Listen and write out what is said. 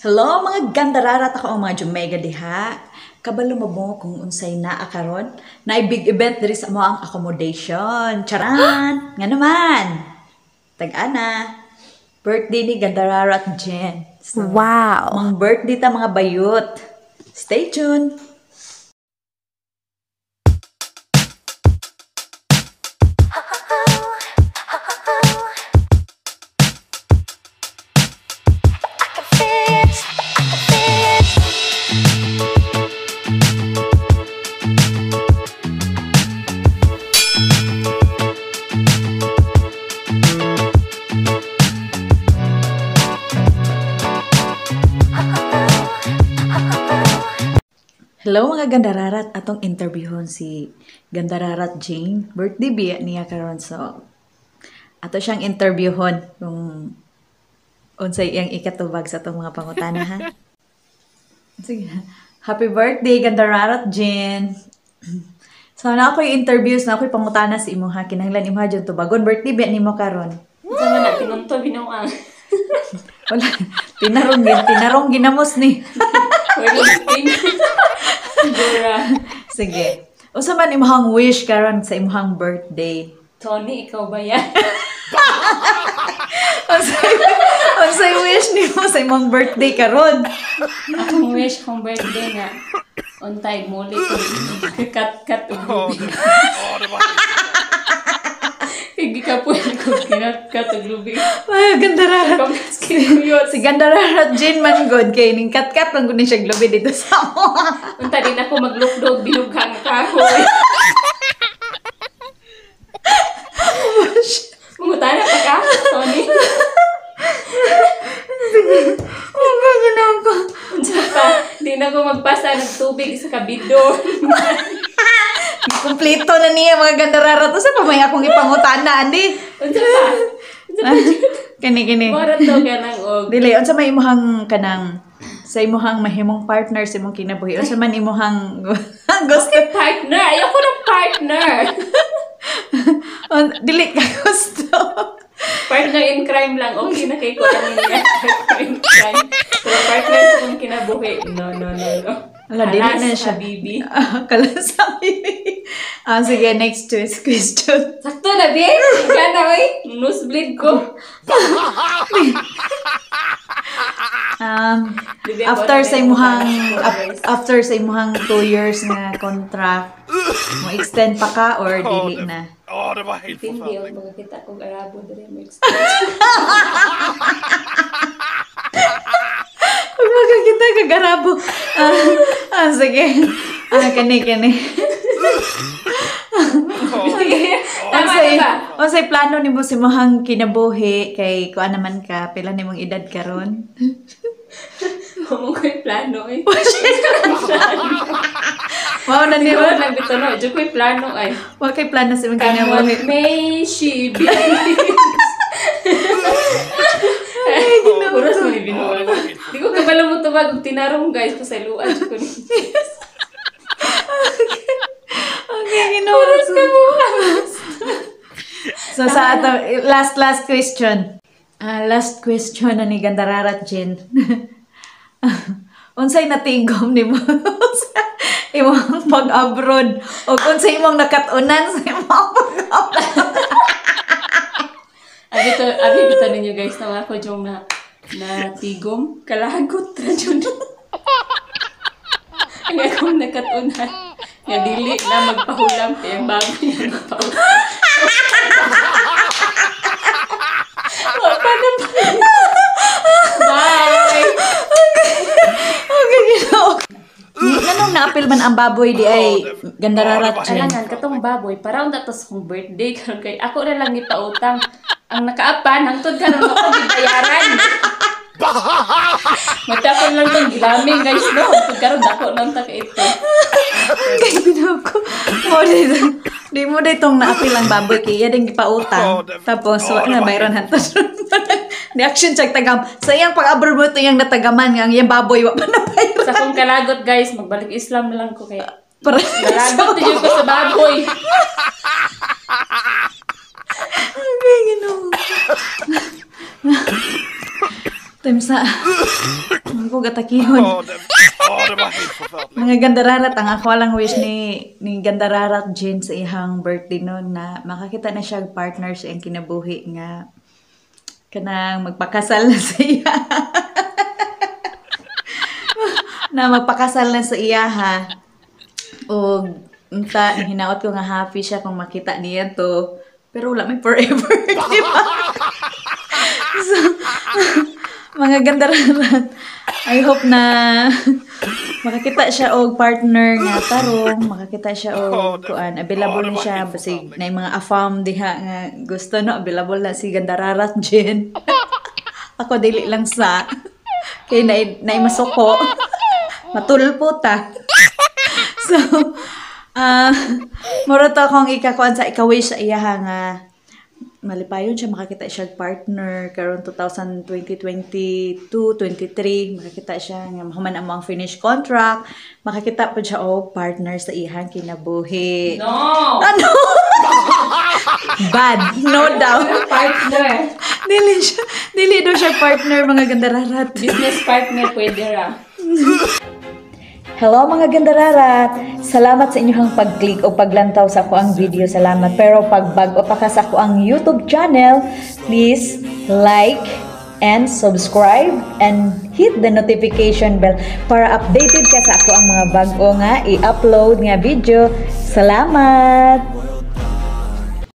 Hello mga gandararat ako ang mga Jumega diha. Kabalo mo mo kung unsay naa karon na big event diri sa mo ang accommodation. Charan! Nga naman. Tag-ana. Birthday ni Gandararat Jen. So, Wow! mga birthday ta mga bayot. Stay tuned. Hello mga Gandararat, atong interviewon si Gandararat Jane. Birthday biya niya karon, so ato siyang interviewon kung unsay iyang ikatubag sa atong mga pangutana ha. Sige. Happy birthday Gandararat Jane. So na ako'y interviews na ako'y pangutana sa imo ha. Kinahanglan imo ha jud tubagon. Birthday biya nimo karon. Sa man tinunto binuang. Wala, tinarong ginamos ni. Wala ting. Dora. Sige. Unsa man imong wish karon sa imong birthday? Tony, ikaw ba yan? Unsay wish nimo sa imong birthday karon? Akong wish kong birthday nga. Untay muli ko. Kat ug lubi. Gikapuan ko kinat ug lubi. Ay, Gandararat. Si Gandararat Jane man god kay ning kat-kat lang gud ni siya globe dito sa mo. Unta din ako maglukdog binughang kahoy. Mungutana pa ka, Tony? Oh, gaganaw ko. Unsa pa, di na ko magpasa ng tubig sa kabidon. Kompleto na niya mga Gandararat. Usa pa may akong ipangutana andi? Unsa pa? Kini. Morat to ganang og. Dili, unsa may imong kanang sa imong mahimong partner sa imong kinabuhi? Unsa man imong gusto? Partner, ayoko ng partner. Dili ka gusto. Partner in crime lang, okay na kay ko ang partner in crime. Pero partner sa kong kinabuhi, no. Wala, dili na siya. Habibi. Kalas sa bibi. Sige, next question. Sakto na, di? Gana, oy. Nosebleed ko. After sa imuhang 2 years nga contract, mo extend pa ka or dili na? Oh, det var helt Hindi, forfærdeligt. o makakita kong Arabo dali mo Kung magkakita ka garabo. Sige. Kani. Unsay plano nimo sa imong kinabuhi kay kuan naman ka pila nimong edad karon? Mamo ko'y plano, eh. Wow na ni Siguro lang dito, no? Diyo ko'y plano, ay. wa kay plano sa imong What kinabuhi. may she be? Puros mo ni binuwag. Di ko kabalo mo tubag. Tinarong, guys, ko sa iluan. Diyo ko ni. Okay, ginawa ko. So sa ato last question. Last question na ni Gandararat Jen. Unsay natigom nimo sa imong pag-abroad o unsay imong nakatunan sa imong pag-abroad? Abi bita ninyo, guys, na ako yung natigom. Kalahagot na dyan. Ang akong nakatunan. Nga dili na magpahulam kaya bago niya magpahulam. Bye! Okay, ginawa. Ganong naapil man ang baboy di ay Gandararat Jen. Alangan, katong baboy, parang datos kong birthday karon kay ako na lang ipautang. Ang nakaapan, hangtod ka nang ako gibayaran. Matapon lang itong gilaming, guys, no? Hangtod ka rin, dako lang ta ka ito. Kay ginawa ko. Di mo na itong naapil ang baboy kaya ding gipautang. Tapos wa na bayron hantos. Reaction check tagam. Sa iyang pag-abroad mo ito yung natagaman nga ang iyang baboy wa pa na bayron. Sa kong kalagot, guys, magbalik Islam na lang ko kaya. Para Nalagot din ko sa baboy. Okay, ginawa. Time sa ako gatakihon. Det var helt förfärligt. Mga gandararat, ang ako lang wish ni gandararat Jane sa ihang birthday noon na makakita na siya partner sa iyang kinabuhi nga kanang magpakasal na sa iya. Na magpakasal na sa iya ha. O unta hinaot ko nga happy siya kung makita niya to. Pero wala may forever, di ba? So, mga gandararat, I hope na makakita siya og partner nga tarong, makakita siya og kuan, available na siya basig na yung mga afam diha nga gusto no, available na si Gandararat Jen. Ako dili lang sa kay na masuko. Matulpo ta. So, moro to akong ikakuan sa ikawish sa iya nga malipayon siya makakita siya partner karon 2022-23 makakita siya nga mahuman ang mga finish contract makakita po siya og partner sa ihang kinabuhi. No! Ano? Bad, no doubt. Partner. Dili daw siya partner mga gandararat. Business partner pwede ra. Hello mga gandararat! Salamat sa inyong pag-click o paglantaw sa ako ang video. Salamat. Pero pag bago pa ka sa ako ang YouTube channel, please like and subscribe and hit the notification bell para updated ka sa ako ang mga bago nga i-upload nga video. Salamat!